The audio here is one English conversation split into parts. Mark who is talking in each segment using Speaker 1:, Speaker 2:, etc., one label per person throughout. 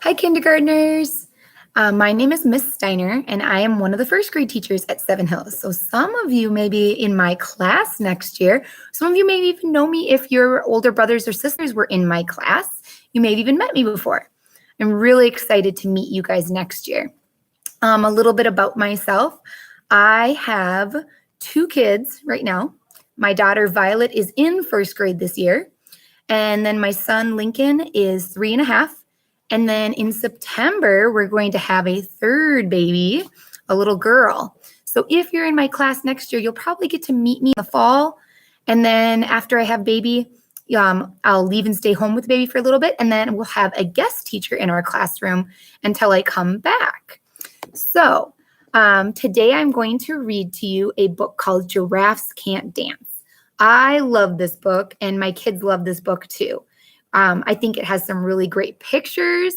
Speaker 1: Hi, kindergartners. My name is Miss Steiner, and I am one of the first grade teachers at Seven Hills. So some of you may be in my class next year. Some of you may even know me if your older brothers or sisters were in my class. You may have even met me before. I'm really excited to meet you guys next year. A little bit about myself. I have 2 kids right now. My daughter Violet is in first grade this year. And then my son Lincoln is 3.5. And then in September, we're going to have a third baby, a little girl. So if you're in my class next year, you'll probably get to meet me in the fall. And then after I have baby, I'll leave and stay home with the baby for a little bit. And then we'll have a guest teacher in our classroom until I come back. So today I'm going to read to you a book called Giraffes Can't Dance. I love this book, and my kids love this book too. I think it has some really great pictures.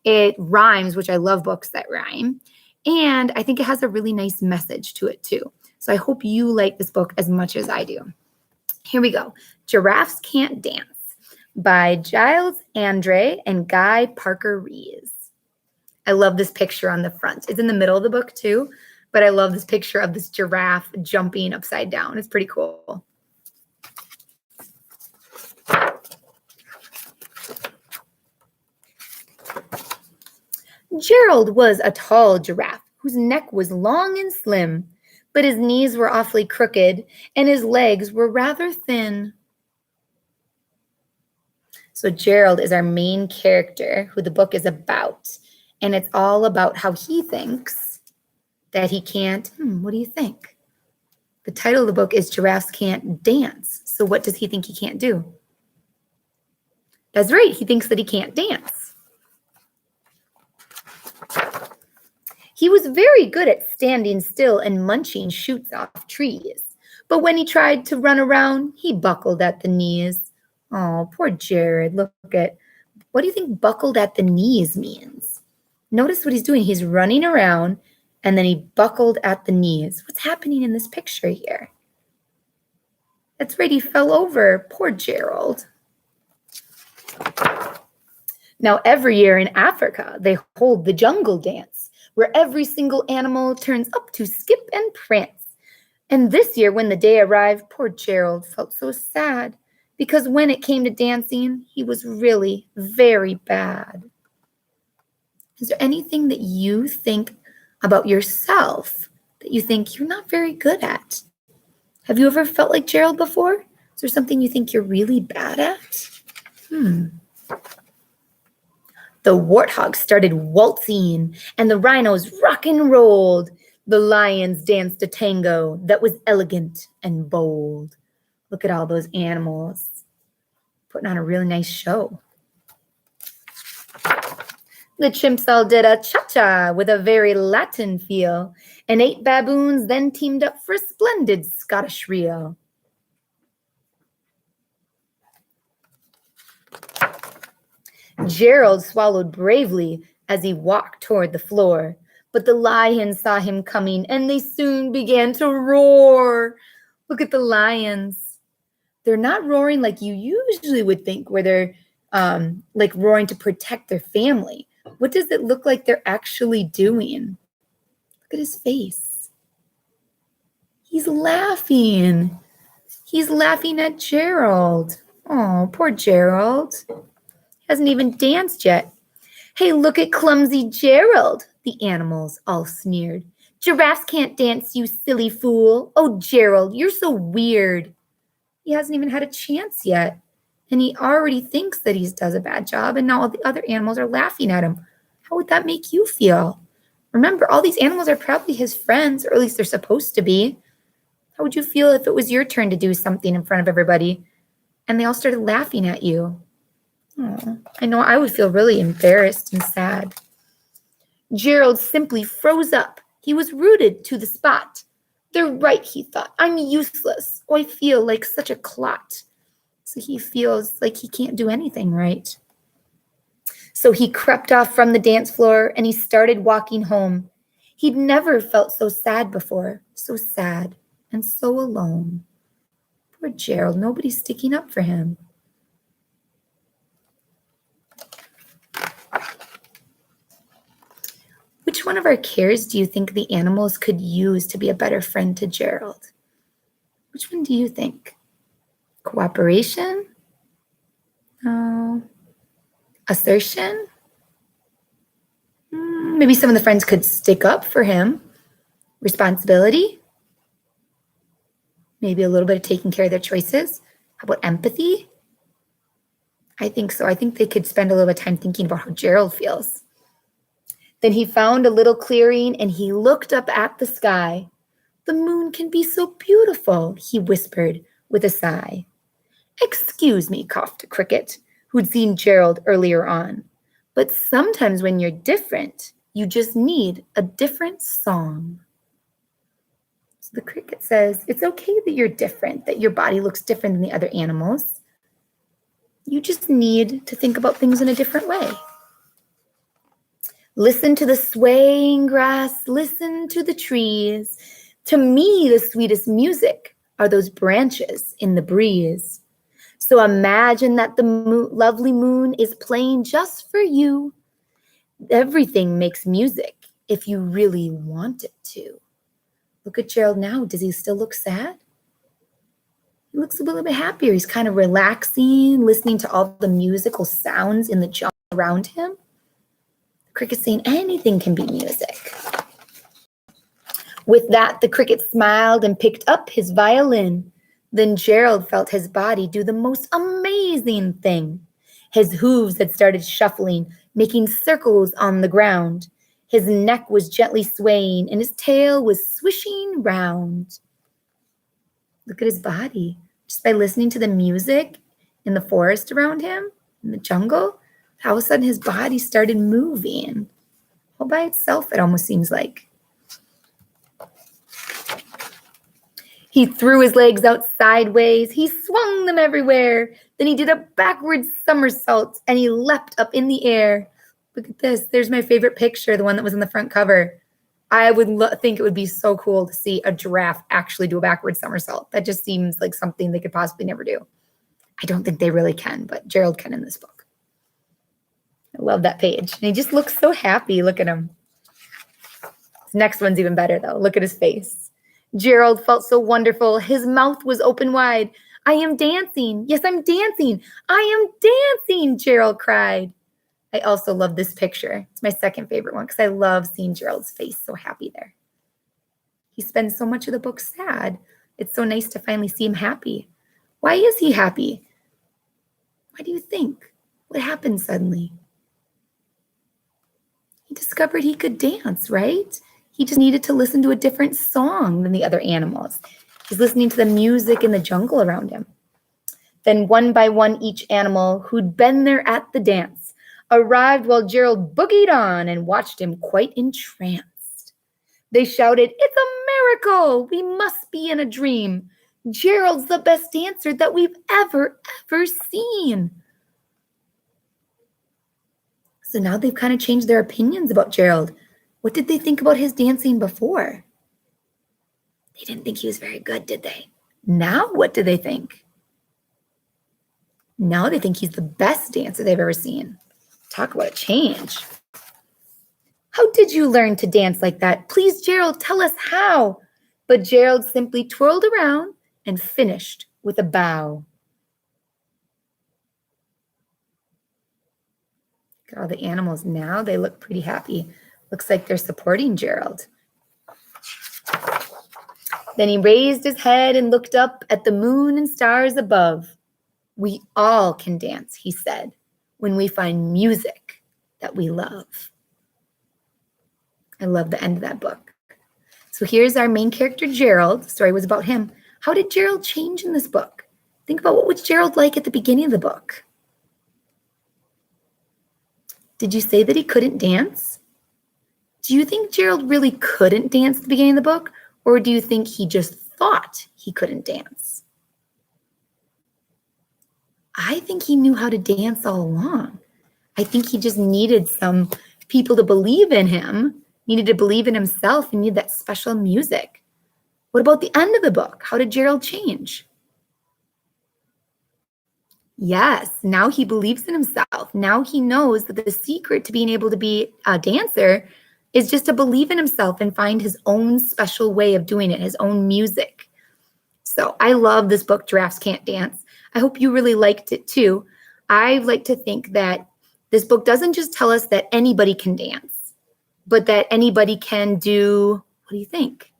Speaker 1: It rhymes, which I love books that rhyme. And I think it has a really nice message to it too. So I hope you like this book as much as I do. Here we go. Giraffes Can't Dance by Giles Andre and Guy Parker Rees. I love this picture on the front. It's in the middle of the book too, but I love this picture of this giraffe jumping upside down. It's pretty cool. Gerald was a tall giraffe whose neck was long and slim, but his knees were awfully crooked and his legs were rather thin. So Gerald is our main character who the book is about, and it's all about how he thinks that he can't, what do you think? The title of the book is Giraffes Can't Dance. So what does he think he can't do? That's right, he thinks that he can't dance. He was very good at standing still and munching shoots off trees. But when he tried to run around, he buckled at the knees. Oh, poor Jared. Look at, what do you think buckled at the knees means? Notice what he's doing. He's running around and then he buckled at the knees. What's happening in this picture here? That's right, he fell over. Poor Gerald. Now, every year in Africa, they hold the jungle dance, where every single animal turns up to skip and prance. And this year, when the day arrived, poor Gerald felt so sad, because when it came to dancing, he was really very bad. Is there anything that you think about yourself that you think you're not very good at? Have you ever felt like Gerald before? Is there something you think you're really bad at? The warthogs started waltzing, and the rhinos rock and rolled. The lions danced a tango that was elegant and bold. Look at all those animals putting on a really nice show. The chimps all did a cha-cha with a very Latin feel, and 8 baboons then teamed up for a splendid Scottish reel. Gerald swallowed bravely as he walked toward the floor, but the lions saw him coming and they soon began to roar. Look at the lions. They're not roaring like you usually would think, where they're like roaring to protect their family. What does it look like they're actually doing? Look at his face. He's laughing. He's laughing at Gerald. Oh, poor Gerald. Hasn't even danced yet. Hey, look at clumsy Gerald, the animals all sneered. Giraffes can't dance, you silly fool. Oh, Gerald, you're so weird. He hasn't even had a chance yet, and he already thinks that he does a bad job, and now all the other animals are laughing at him. How would that make you feel? Remember, all these animals are probably his friends, or at least they're supposed to be. How would you feel if it was your turn to do something in front of everybody, and they all started laughing at you? Oh, I know I would feel really embarrassed and sad. Gerald simply froze up. He was rooted to the spot. They're right, he thought. I'm useless. Oh, I feel like such a clot. So he feels like he can't do anything right. So he crept off from the dance floor and he started walking home. He'd never felt so sad before, so sad and so alone. Poor Gerald, nobody's sticking up for him. Which one of our cares do you think the animals could use to be a better friend to Gerald? Which one do you think? Cooperation? No. Assertion? Maybe some of the friends could stick up for him. Responsibility? Maybe a little bit of taking care of their choices. How about empathy? I think so. I think they could spend a little bit of time thinking about how Gerald feels. Then he found a little clearing and he looked up at the sky. The moon can be so beautiful, he whispered with a sigh. Excuse me, coughed a cricket, who'd seen Gerald earlier on. But sometimes when you're different, you just need a different song. So the cricket says, it's okay that you're different, that your body looks different than the other animals. You just need to think about things in a different way. Listen to the swaying grass, listen to the trees. To me, the sweetest music are those branches in the breeze. So imagine that the lovely moon is playing just for you. Everything makes music if you really want it to. Look at Gerald now. Does he still look sad? He looks a little bit happier. He's kind of relaxing, listening to all the musical sounds in the jungle around him. The cricket's saying anything can be music. With that, the cricket smiled and picked up his violin. Then Gerald felt his body do the most amazing thing. His hooves had started shuffling, making circles on the ground. His neck was gently swaying and his tail was swishing round. Look at his body. Just by listening to the music in the forest around him, in the jungle, all of a sudden his body started moving. All by itself, it almost seems like. He threw his legs out sideways. He swung them everywhere. Then he did a backward somersault and he leapt up in the air. Look at this. There's my favorite picture, the one that was in the front cover. I would think it would be so cool to see a giraffe actually do a backward somersault. That just seems like something they could possibly never do. I don't think they really can, but Gerald can in this book. I love that page. And he just looks so happy. Look at him. This next one's even better, though. Look at his face. Gerald felt so wonderful. His mouth was open wide. I am dancing. Yes, I'm dancing. I am dancing, Gerald cried. I also love this picture. It's my second favorite one because I love seeing Gerald's face so happy there. He spends so much of the book sad. It's so nice to finally see him happy. Why is he happy? Why do you think? What happened suddenly? He discovered he could dance, right? He just needed to listen to a different song than the other animals. He's listening to the music in the jungle around him. Then one by one, each animal who'd been there at the dance arrived while Gerald boogied on and watched him quite entranced. They shouted, "It's a miracle! We must be in a dream. Gerald's the best dancer that we've ever seen." So now they've kind of changed their opinions about Gerald. What did they think about his dancing before? They didn't think he was very good, did they? Now what do they think? Now they think he's the best dancer they've ever seen. Talk about a change. How did you learn to dance like that? Please, Gerald, tell us how. But Gerald simply twirled around and finished with a bow. Look at all the animals now. They look pretty happy. Looks like they're supporting Gerald. Then he raised his head and looked up at the moon and stars above. We all can dance, he said, when we find music that we love. I love the end of that book. So here's our main character, Gerald. The story was about him. How did Gerald change in this book? Think about what was Gerald like at the beginning of the book. Did you say that he couldn't dance? Do you think Gerald really couldn't dance at the beginning of the book? Or do you think he just thought he couldn't dance? I think he knew how to dance all along. I think he just needed some people to believe in him, needed to believe in himself, and needed that special music. What about the end of the book? How did Gerald change? Yes, now he believes in himself. Now he knows that the secret to being able to be a dancer is just to believe in himself and find his own special way of doing it, his own music. So I love this book, Giraffes Can't Dance. I hope you really liked it too. I like to think that this book doesn't just tell us that anybody can dance, but that anybody can do, what do you think?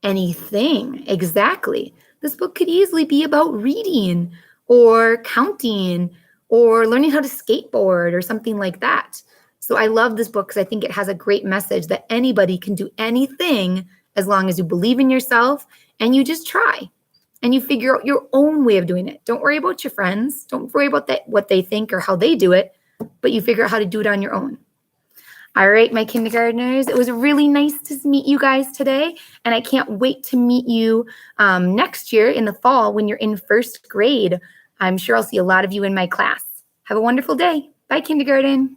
Speaker 1: Anything, exactly. This book could easily be about reading or counting or learning how to skateboard or something like that. So I love this book because I think it has a great message that anybody can do anything as long as you believe in yourself and you just try and you figure out your own way of doing it. Don't worry about your friends. Don't worry about what they think or how they do it, but you figure out how to do it on your own. All right, my kindergartners, it was really nice to meet you guys today, and I can't wait to meet you next year in the fall when you're in first grade. I'm sure I'll see a lot of you in my class. Have a wonderful day. Bye, kindergarten.